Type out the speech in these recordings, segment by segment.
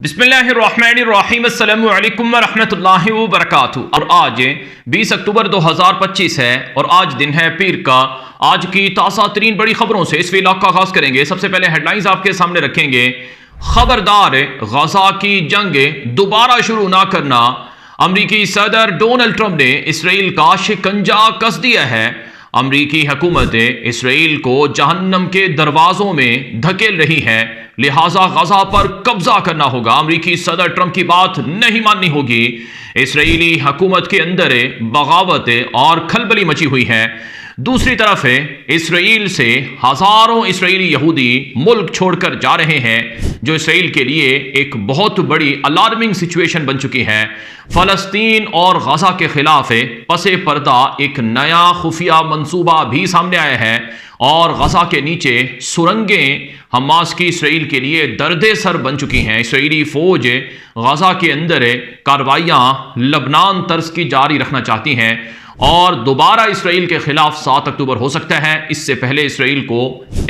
बिस्मिल्लाहिर्रहमानिर्रहीम अस्सलामु अलैकुम वरहमतुल्लाहि वबरकातुहू। और आज 20 अक्टूबर 2025 है और आज दिन है पीर का। आज की ताज़ा तरीन बड़ी खबरों से इस व्लॉग का आगाज करेंगे। सबसे पहले हेडलाइंस आपके सामने रखेंगे। खबरदार, गजा की जंग दोबारा शुरू ना करना। अमरीकी सदर डोनाल्ड ट्रंप ने इसराइल का शिकंजा कस दिया है। अमरीकी हुकूमत इसराइल को जहन्नम के दरवाजों में धकेल रही है, लिहाजा गजा पर कब्जा करना होगा। अमरीकी सदर ट्रंप की बात नहीं माननी होगी। इसराइली हुकूमत के अंदर बगावत और खलबली मची हुई है। दूसरी तरफ इसराइल से हजारों इसराइली यहूदी मुल्क छोड़कर जा रहे हैं, जो इसराइल के लिए एक बहुत बड़ी अलार्मिंग सिचुएशन बन चुकी है। फलस्तीन और गजा के खिलाफ पसे पर्दा एक नया खुफिया मंसूबा भी सामने आया है और गजा के नीचे सुरंगें हमास की इसराइल के लिए दर्दे सर बन चुकी हैं। इसराइली फौज गजा के अंदर कार्रवाइयां लबनान तर्ज की जारी रखना चाहती हैं और दोबारा इसराइल के खिलाफ 7 अक्टूबर हो सकता है। इससे पहले इसराइल को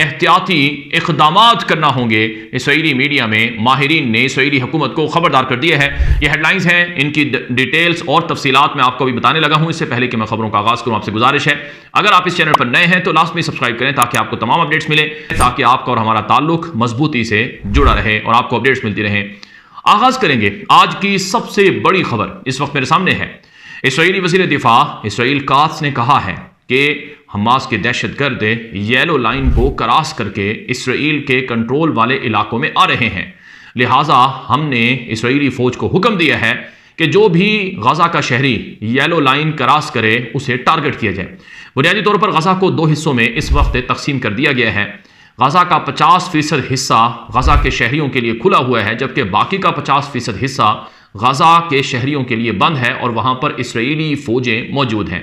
एहतियाती इक़दामात करना होंगे। इसराइली मीडिया में माहिरीन ने इसराइली हुकूमत को खबरदार कर दिया है। ये हेडलाइंस हैं, इनकी डिटेल्स और तफसीलात मैं आपको भी बताने लगा हूं। इससे पहले कि मैं खबरों का आगाज़ करूं, आपसे गुजारिश है, अगर आप इस चैनल पर नए हैं तो लाजमी सब्सक्राइब करें ताकि आपको तमाम अपडेट्स मिले, ताकि आपका और हमारा ताल्लुक मजबूती से जुड़ा रहे और आपको अपडेट्स मिलती रहें। आगाज़ करेंगे आज की सबसे बड़ी खबर इस वक्त मेरे सामने है। इसराइली वज़ीर दिफा इसराइल कात्स ने कहा है कि हमास के दहशतगर्द येलो लाइन को क्रॉस करके इसराइल के कंट्रोल वाले इलाकों में आ रहे हैं, लिहाजा हमने इसराइली फौज को हुक्म दिया है कि जो भी गजा का शहरी येलो लाइन क्रॉस करे उसे टारगेट किया जाए। बुनियादी तौर पर गजा को 2 हिस्सों में इस वक्त तकसीम कर दिया गया है। गजा का 50% हिस्सा गजा के शहरियों के लिए खुला हुआ है, जबकि बाकी का 50% हिस्सा गजा के शहरियों के लिए बंद है और वहां पर इसराइली फौजें मौजूद हैं।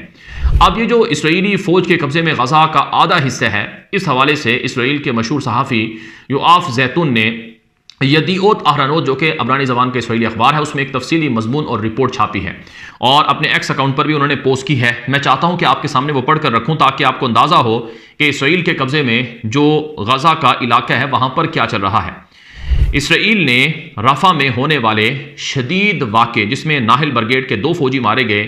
अब ये जो इसराइली फौज के कब्जे में गजा का आधा हिस्सा है, इस हवाले से इसराइल के मशहूर सहाफ़ी योआफ ज़ैतून ने यदीओत आहरानोत, जो कि अबरानी ज़बान का इसराइली अखबार है, उसमें एक तफसीली मजमून और रिपोर्ट छापी है और अपने एक्स अकाउंट पर भी उन्होंने पोस्ट की है। मैं चाहता हूं कि आपके सामने वो पढ़कर रखूं ताकि आपको अंदाज़ा हो कि इसराइल के कब्जे में जो गजा का इलाका है वहां पर क्या चल रहा है। इसराइल ने रफा में होने वाले शदीद वाक़े, जिसमें नाहिल ब्रिगेड के 2 फौजी मारे गए,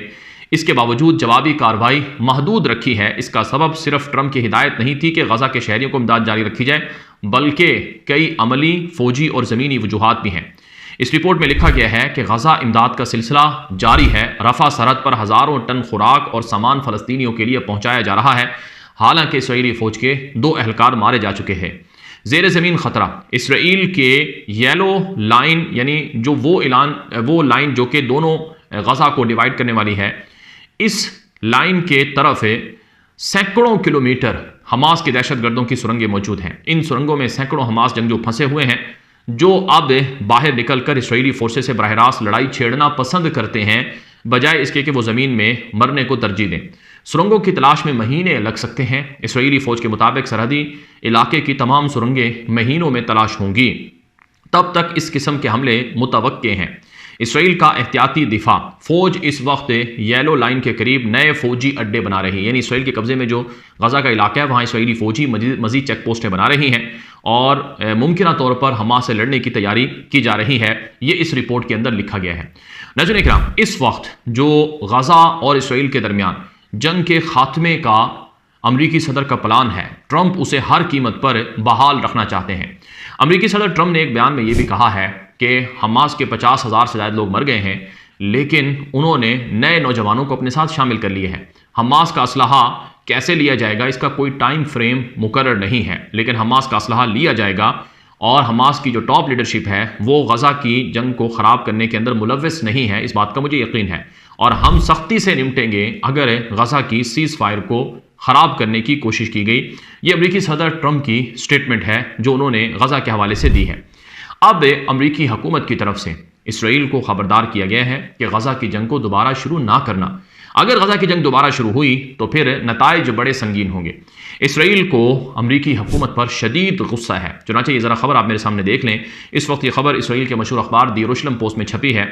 इसके बावजूद जवाबी कार्रवाई महदूद रखी है। इसका सबब सिर्फ ट्रंप की हिदायत नहीं थी कि गजा के शहरियों को इमदाद जारी रखी जाए, बल्कि कई अमली, फौजी और ज़मीनी वजूहात भी हैं। इस रिपोर्ट में लिखा गया है कि गजा इमदाद का सिलसिला जारी है। रफा सरहद पर हज़ारों टन खुराक और सामान फ़लस्तीनियों के लिए पहुँचाया जा रहा है। हालांकि इसराइली फ़ौज के 2 एहलकार मारे जा चुके हैं। ज़ेर ज़मीन ख़तरा, इसराइल के येलो लाइन यानी जो वो लाइन जो कि दोनों गजा को डिवाइड करने वाली है, इस लाइन के तरफ सैकड़ों किलोमीटर हमास के दहशतगर्दों की सुरंगें मौजूद हैं। इन सुरंगों में सैकड़ों हमास जंगजू फंसे हुए हैं, जो अब बाहर निकलकर इसराइली फोर्सेस से बरह रास्त लड़ाई छेड़ना पसंद करते हैं, बजाय इसके कि वो ज़मीन में मरने को तरजीह दें। सुरंगों की तलाश में महीने लग सकते हैं। इसराइली फ़ौज के मुताबिक सरहदी इलाके की तमाम सुरंगें महीनों में तलाश होंगी। तब तक इस किस्म के हमले मुतवक्के हैं। इसराइल का एहतियाती दिफा फ़ौज इस वक्त येलो लाइन के करीब नए फ़ौजी अड्डे बना रही है, यानी इसराइल के कब्ज़े में जो गजा का इलाका है वहाँ इसराइली फ़ौजी मज़ीद चेक पोस्टें बना रही हैं और मुमकिन तौर पर हमास से लड़ने की तैयारी की जा रही है। ये इस रिपोर्ट के अंदर लिखा गया है। नाज़रीन इकराम, इस वक्त जो गजा और इसराइल के दरमियान जंग के खात्मे का अमरीकी सदर का प्लान है, ट्रंप उसे हर कीमत पर बहाल रखना चाहते हैं। अमरीकी सदर ट्रंप ने एक बयान में यह भी कहा है कि हमास के 50,000 से ज़्यादा लोग मर गए हैं, लेकिन उन्होंने नए नौजवानों को अपने साथ शामिल कर लिए हैं। हमास का असलहा कैसे लिया जाएगा इसका कोई टाइम फ्रेम मुकर्रर नहीं है, लेकिन हमास का असलहा लिया जाएगा और हमास की जो टॉप लीडरशिप है वो गजा की जंग को ख़राब करने के अंदर मुलव्वस नहीं है, इस बात का मुझे यकीन है। और हम सख्ती से निपटेंगे अगर गजा की सीज़ फायर को ख़राब करने की कोशिश की गई। ये अमरीकी सदर ट्रंप की स्टेटमेंट है जो उन्होंने गजा के हवाले से दी है। अब अमरीकी हुकूमत की तरफ से इसराइल को खबरदार किया गया है कि गजा की जंग को दोबारा शुरू ना करना। अगर गजा की जंग दोबारा शुरू हुई तो फिर नताइज बड़े संगीन होंगे। इसराइल को अमरीकी हुकूमत पर शदीद गुस्सा है। चुनांचे ये ज़रा खबर आप मेरे सामने देख लें। इस वक्त ये खबर इसराइल के मशहूर अखबार द यरूशलेम पोस्ट में छपी है,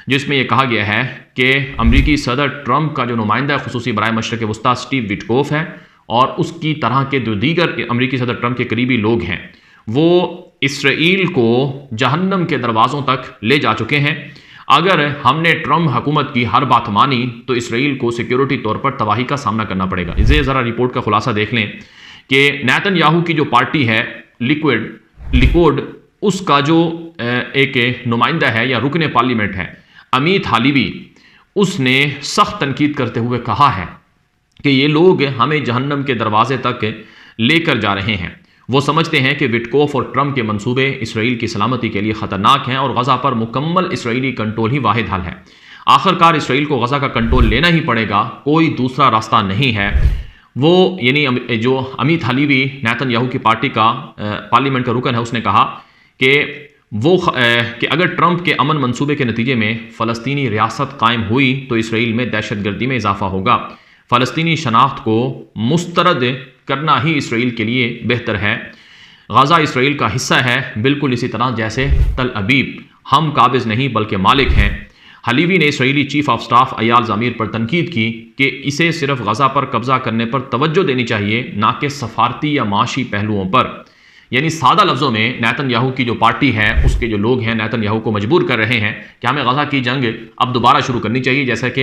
जिसमें यह कहा गया है कि अमरीकी सदर ट्रंप का जो नुमाइंदा खुसूसी बराए मशरक़ वस्ता स्टीव विटकोफ है और उसकी तरह के जो दीगर अमरीकी सदर ट्रंप के करीबी लोग हैं, वो इसराइल को जहन्नम के दरवाज़ों तक ले जा चुके हैं। अगर हमने ट्रम्प हुकूमत की हर बात मानी तो इसराइल को सिक्योरिटी तौर पर तबाही का सामना करना पड़ेगा। इसे ज़रा रिपोर्ट का खुलासा देख लें कि नेतन्याहू की जो पार्टी है लिकुड, उसका जो एक नुमाइंदा है या रुकने पार्लियामेंट है अमीत हालीवी, उसने सख्त तनकीद करते हुए कहा है कि ये लोग हमें जहन्नम के दरवाजे तक लेकर जा रहे हैं। वो समझते हैं कि विटकोफ और ट्रम्प के मंसूबे इसराइल की सलामती के लिए ख़तरनाक हैं और गज़ा पर मुकम्मल इसराइली कंट्रोल ही वाहिद हल है। आखिरकार इसराइल को गज़ा का कंट्रोल लेना ही पड़ेगा, कोई दूसरा रास्ता नहीं है। वो यानी जो अमीत हालीवी नेतन्याहू की पार्टी का पार्लियामेंट का रुकन है, उसने कहा कि अगर ट्रंप के अमन मंसूबे के नतीजे में फ़लस्तीनी रियासत कायम हुई तो इसराइल में दहशतगर्दी में इजाफा होगा। फ़लस्तीनी शनाख्त को मुस्तरद करना ही इसराइल के लिए बेहतर है। गज़ा इसराइल का हिस्सा है, बिल्कुल इसी तरह जैसे तल अबीब। हम काबिज़ नहीं बल्कि मालिक हैं। हलीवी ने Israeli chief of staff Ayal ज़मीर पर तनकीद की कि इसे सिर्फ गज़ा पर कब्ज़ा करने पर तवज्जो देनी चाहिए, ना कि सफारती या माशी पहलुओं पर। यानी सादा लफ्ज़ों में नेतन्याहू की जो पार्टी है, उसके जो लोग हैं, नेतन्याहू को मजबूर कर रहे हैं कि हमें गज़ा की जंग अब दोबारा शुरू करनी चाहिए, जैसा कि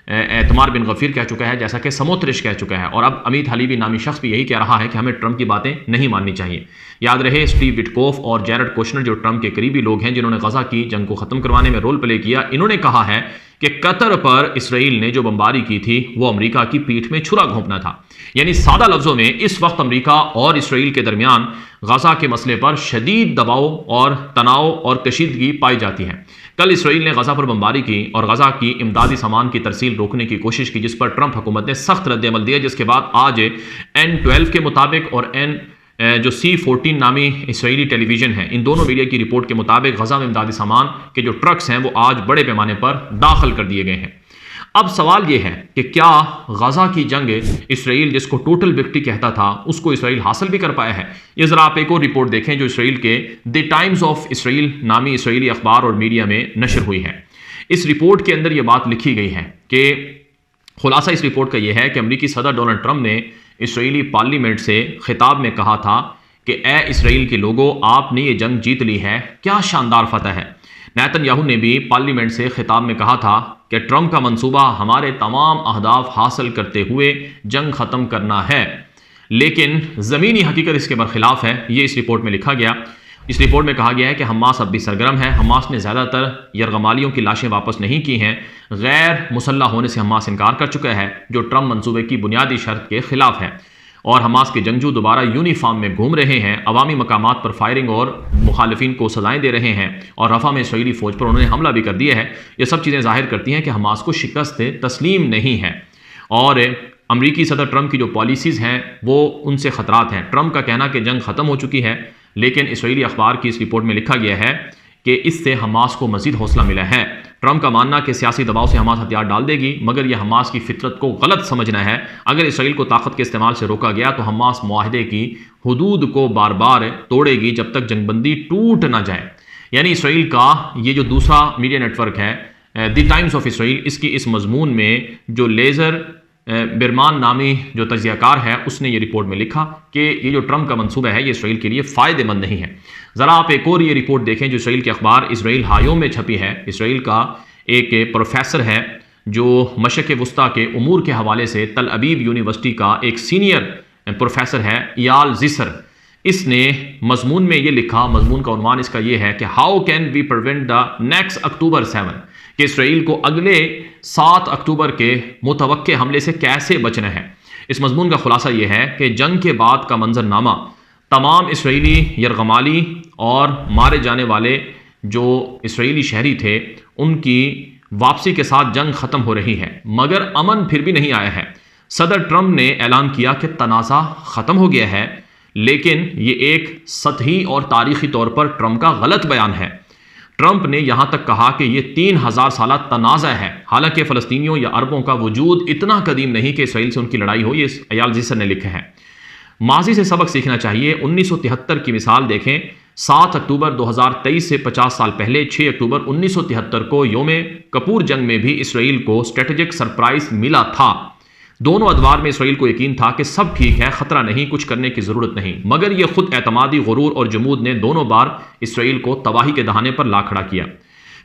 एतमार बिन गफ़ीर कह चुका है, जैसा कि समोत्रिश कह चुका है, और अब अमीत हलीवी नामी शख्स भी यही कह रहा है कि हमें ट्रंप की बातें नहीं माननी चाहिए। याद रहे, स्टीव विटकोफ और जैरेड कुशनर जो ट्रंप के करीबी लोग हैं, जिन्होंने गज़ा की जंग को ख़त्म करवाने में रोल प्ले किया, इन्होंने कहा है कि कतर पर इसराइल ने जो बमबारी की थी वो अमेरिका की पीठ में छुरा घोंपना था। यानी सादा लफ्ज़ों में इस वक्त अमेरिका और इसराइल के दरमियान गज़ा के मसले पर शदीद दबाव और तनाव और कशीदगी पाई जाती है। कल इसराइल ने गज़ा पर बमबारी की और गज़ा की इमदादी सामान की तरसील रोकने की कोशिश की, जिस पर ट्रंप हुकूमत ने सख्त रद्द-ए-अमल दिया, जिसके बाद आज N12 के मुताबिक और जो C14 नामी इसराइली टेलीविज़न है, इन दोनों मीडिया की रिपोर्ट के मुताबिक गज़ा में इमदादी सामान के जो ट्रक्स हैं वो आज बड़े पैमाने पर दाखिल कर दिए गए हैं। अब सवाल ये है कि क्या गज़ा की जंग इसराइल, जिसको टोटल विक्ट्री कहता था, उसको इसराइल हासिल भी कर पाया है? ये ज़रा आप एक और रिपोर्ट देखें जो इसराइल के द टाइम्स ऑफ इसराइल नामी इसराइली अखबार और मीडिया में नशर हुई है। इस रिपोर्ट के अंदर ये बात लिखी गई है कि खुलासा इस रिपोर्ट का यह है कि अमेरिकी सदर डोनाल्ड ट्रंप ने इसराइली पार्लियामेंट से खिताब में कहा था कि ए इसराइल के लोगों, आपने ये जंग जीत ली है, क्या शानदार फतह है। नेतन्याहू ने भी पार्लियामेंट से खिताब में कहा था कि ट्रंप का मंसूबा हमारे तमाम अहदाफ हासिल करते हुए जंग ख़त्म करना है, लेकिन ज़मीनी हकीकत इसके बरखिलाफ़ है। ये इस रिपोर्ट में लिखा गया। इस रिपोर्ट में कहा गया है कि हमास अब भी सरगर्म है। हमास ने ज़्यादातर यरगमालियों की लाशें वापस नहीं की हैं। गैर मुसल्लह होने से हमास इनकार कर चुका है, जो ट्रंप मंसूबे की बुनियादी शर्त के खिलाफ है। और हमास के जंगजू दोबारा यूनिफॉर्म में घूम रहे हैं, अवामी मकामात पर फायरिंग और मुखालिफिन को सजाएं दे रहे हैं, और रफ़ा में इसराइली फ़ौज पर उन्होंने हमला भी कर दिया है। ये सब चीज़ें जाहिर करती हैं कि हमास को शिकस्त तस्लीम नहीं है। और अमरीकी सदर ट्रंप की जो पॉलिसीज़ हैं वो उनसे ख़तरात हैं। ट्रंप का कहना कि जंग ख़त्म हो चुकी है, लेकिन इसराइली अखबार की इस रिपोर्ट में लिखा गया है कि इससे हमास को मज़ीद हौसला मिला है। ट्रंप का मानना कि सियासी दबाव से हमास हथियार डाल देगी, मगर यह हमास की फितरत को गलत समझना है। अगर इसराइल को ताकत के इस्तेमाल से रोका गया तो हमास मुआहदे की हुदूद को बार बार तोड़ेगी जब तक जंगबंदी टूट ना जाए। यानी इसराइल का ये जो दूसरा मीडिया नेटवर्क है द टाइम्स ऑफ इसराइल, इसकी इस मजमून में जो लेज़र बिरमान नामी जो तजियाकार है, उसने ये रिपोर्ट में लिखा कि ये जो ट्रंप का मंसूबा है ये इसराइल के लिए फ़ायदेमंद नहीं है। ज़रा आप एक और ये रिपोर्ट देखें जो इसराइल के अखबार इसराइल हायोम में छपी है। इसराइल का एक प्रोफेसर है जो मशरक़ वस्ता के उमूर के हवाले से तल अबीब यूनिवर्सिटी का एक सीनियर प्रोफेसर है, इयाल ज़िसर। इसने मजमून में ये लिखा, मजमून का उन्वान इसका ये है कि how can we prevent the next October 7, कि इसराइल को अगले 7 अक्टूबर के मुतवक्के हमले से कैसे बचना है। इस मजमून का खुलासा यह है कि जंग के बाद का मंजरनामा, तमाम इसराइली यरगमाली और मारे जाने वाले जो इसराइली शहरी थे उनकी वापसी के साथ जंग ख़त्म हो रही है, मगर अमन फिर भी नहीं आया है। सदर ट्रंप ने ऐलान किया कि तनाज़ा ख़त्म हो गया है, लेकिन ये एक सतही और तारीख़ी तौर पर ट्रंप का गलत बयान है। ट्रंप ने यहाँ तक कहा कि ये 3000 साला तनाज़ा है, हालांकि फ़लस्तीनियों या अरबों का वजूद इतना कदीम नहीं कि इसराइल से उनकी लड़ाई हो। ये अयाल ज़िसर ने लिखा है। माजी से सबक सीखना चाहिए। 1973 की मिसाल देखें। 7 अक्टूबर 2023 से 50 साल पहले 6 अक्टूबर 1973 को योम कपूर जंग में भी इसराइल को स्ट्रेटेजिक सरप्राइज मिला था। दोनों अदवार में इसराइल को यकीन था कि सब ठीक है, खतरा नहीं, कुछ करने की जरूरत नहीं, मगर यह खुद एतमादी, गुरूर और जमूद ने दोनों बार इसराइल को तबाही के दहाने पर ला खड़ा किया।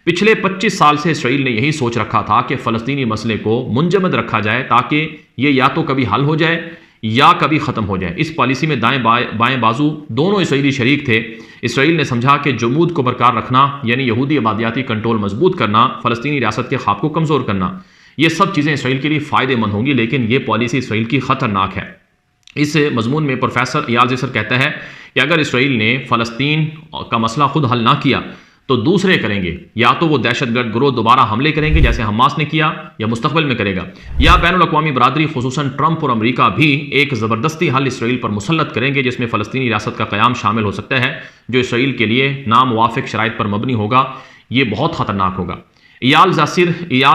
पिछले 25 साल से इसराइल ने यही सोच रखा था कि फ़लस्तीनी मसले को मुंजमद रखा जाए ताकि ये या तो कभी हल हो जाए या कभी ख़त्म हो जाए। इस पॉलिसी में दाएं बाएं बाजू दोनों इसराइली शरीक थे। इसराइल ने समझा कि जमूद को बरकरार रखना यानी यहूदी आबादियाती कंट्रोल मजबूत करना, फ़लस्तीनी रियासत के ख्वाब को कमज़ोर करना, ये सब चीज़ें इसराइल के लिए फ़ायदेमंद होंगी, लेकिन ये पॉलिसी इसराइल की ख़तरनाक है। इस मजमून में प्रोफेसर इयाल ज़िसर कहता है कि अगर इसराइल ने फ़लस्तीन का मसला खुद हल ना किया तो दूसरे करेंगे, या तो वो दहशतगर्द गिरोह दोबारा हमले करेंगे जैसे हमास ने किया या मुस्तकबिल में करेगा, या बैनुल-अक़वामी बरादरी खुसूसन ट्रंप और अमेरिका भी एक ज़बरदस्ती हल इसराइल पर मुसल्लत करेंगे जिसमें फ़लस्तीनी रियासत का क़याम शामिल हो सकता है, जो इसराइल के लिए नामुवाफ़िक शराइत पर मबनी होगा। ये बहुत ख़तरनाक होगा। इयाल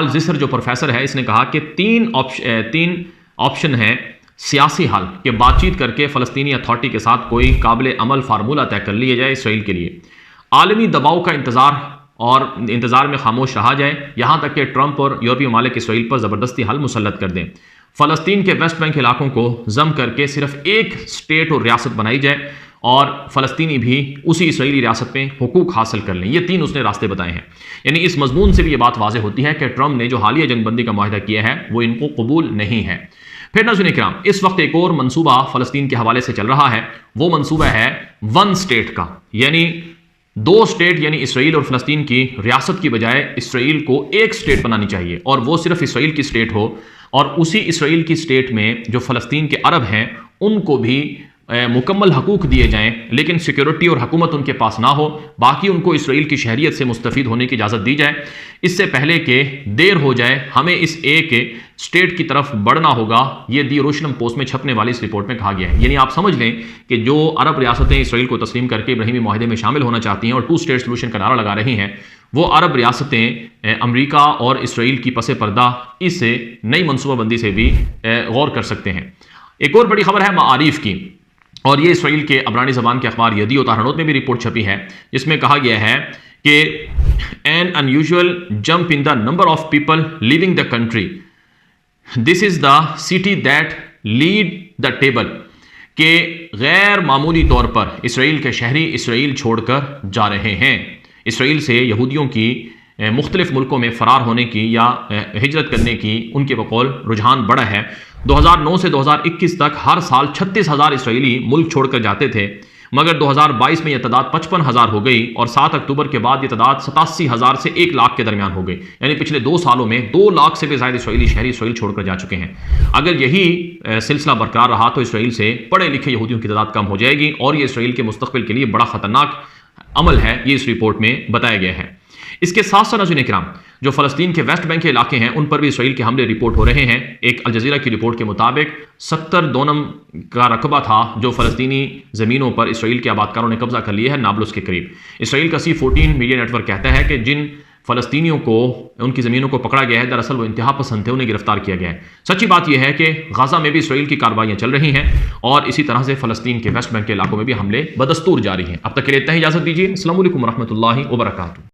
ज़िसर जो प्रोफेसर है, इसने कहा कि तीन ऑप्शन हैं सियासी हल कि बातचीत करके फ़लस्तीनी अथॉरिटी के साथ कोई काबिल अमल फार्मूला तय कर लिया जाए इसराइल के लिए, आलमी दबाव का इंतज़ार में खामोश रहा जाए यहाँ तक कि ट्रंप और यूरोपीय ममालिक इसराइल पर ज़बरदस्ती हल मुसल्लत कर दें, फ़लस्तीन के वेस्ट बैंक इलाकों को जम करके सिर्फ एक स्टेट और रियासत बनाई जाए और फ़लस्तीनी भी उसी इसराइली रियासत में हुकूक हासिल कर लें। ये तीन उसने रास्ते बताए हैं। यानी इस मजमून से भी ये बात वाज़ेह होती है कि ट्रंप ने जो हालिया जंगबंदी का मुआहदा किया है वो इनको कबूल नहीं है। फिर नाज़रीन इकराम, इस वक्त एक और मनसूबा फ़लस्तीन के हवाले से चल रहा है। वो मनसूबा है 1 स्टेट का, यानी 2 स्टेट, यानी इसराइल और फ़लस्तीन की रियासत की बजाय इसराइल को एक स्टेट बनानी चाहिए और वो सिर्फ इसराइल की स्टेट हो, और उसी इसराइल की स्टेट में जो फ़लस्तीन के अरब हैं उनको भी मुकम्मल हकूक दिए जाएं, लेकिन सिक्योरिटी और हुकूमत उनके पास ना हो, बाकी उनको इसराइल की शहरियत से मुस्तफ़ीद होने की इजाज़त दी जाए। इससे पहले कि देर हो जाए, हमें इस एक स्टेट की तरफ बढ़ना होगा। ये दी यरूशलेम पोस्ट में छपने वाली इस रिपोर्ट में कहा गया है। यानी आप समझ लें कि जो अरब रियासतें इसराइल को तस्लीम करके इब्राहिमी मुआहदे में शामिल होना चाहती हैं और 2 स्टेट सोल्यूशन का नारा लगा रही हैं, वो अरब रियासतें अमेरिका और इसराइल की पसे पर्दा इस नई मनसूबाबंदी से भी गौर कर सकते हैं। एक और बड़ी खबर है माआरिफ की, और ये इसराइल के अबरानी ज़बान के अखबार यदीओत आहरोनोत में भी रिपोर्ट छपी है, जिसमें कहा गया है कि N unusual jump in the number of people living the country, this is the city that lead the table, के गैर मामूली तौर पर इसराइल के शहरी इसराइल छोड़कर जा रहे हैं। इसराइल से यहूदियों की मुख्तलिफ मुल्कों में फ़रार होने की या हिजरत करने की उनके बकौल रुझान बढ़ा है। 2009 से 2021 तक हर साल 36,000 इसराइली मुल्क छोड़कर जाते थे, मगर 2022 में यह तादाद 55,000 हो गई और 7 अक्टूबर के बाद यह तादाद 87,000 से 1 लाख के दरमियान हो गई। यानी पिछले 2 सालों में 2 लाख से भी ज़्यादा इसराइली शहरी इसराइल छोड़कर जा चुके हैं। अगर यही सिलसिला बरकरार रहा तो इसराइल से पढ़े लिखे यहूदियों की तादाद कम हो जाएगी और ये इसराइल के मुस्तकबिल के लिए बड़ा ख़तरनाक अमल है, ये इस रिपोर्ट में बताया गया है। इसके साथ साथ नाज़रीन इकराम, जो फ़लस्तीन के वेस्ट बैंक के इलाके हैं उन पर भी इसराइल के हमले रिपोर्ट हो रहे हैं। एक अल जज़ीरा की रिपोर्ट के मुताबिक 70 डोनम का रकबा था जो फ़लस्तीनी ज़मीनों पर इसराइल के आबादकारों ने कब्जा कर लिया है नाबलुस के करीब। इसराइल का C14 मीडिया नेटवर्क कहता है कि जिन फ़लस्तीनियों को उनकी ज़मीनों को पकड़ा गया है, दरअसल वो इंतहा पसंद थे, उन्हें गिरफ्तार किया गया है। सच्ची बात यह है कि गाज़ा में भी इसराइल की कार्रवाइयाँ चल रही हैं और इसी तरह से फ़लस्तीन के वेस्ट बैंक के इलाकों में भी हमले बदस्तूर जारी हैं। अब तक के लिए इतना ही, इजाज़त दीजिए। अस्सलामु अलैकुम व रहमतुल्लाहि व बरकातुहू।